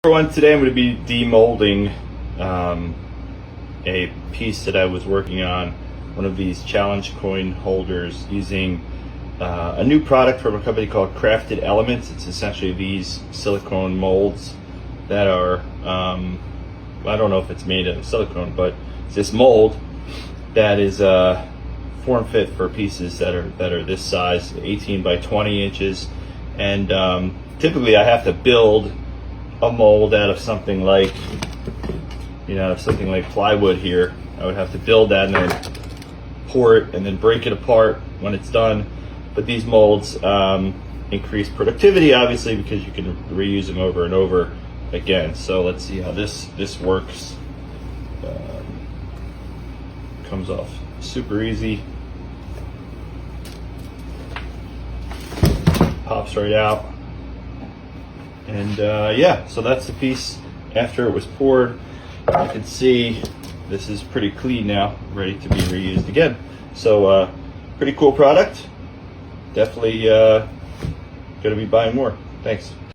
Everyone, today I'm going to be demolding a piece that I was working on, one of these challenge coin holders, using a new product from a company called Crafted Elements. It's essentially these silicone molds that are, I don't know if it's made of silicone, but it's this mold that is form fit for pieces that are this size, 18 by 20 inches, and typically I have to build a mold out of something like, plywood here. I would have to build that and then pour it and then break it apart when it's done. But these molds increase productivity, obviously, because you can reuse them over and over again. So let's see how this works. Comes off super easy. Pops right out. And yeah, so that's the piece after it was poured. You can see this is pretty clean now, ready to be reused again. So pretty cool product. Definitely gonna be buying more. Thanks.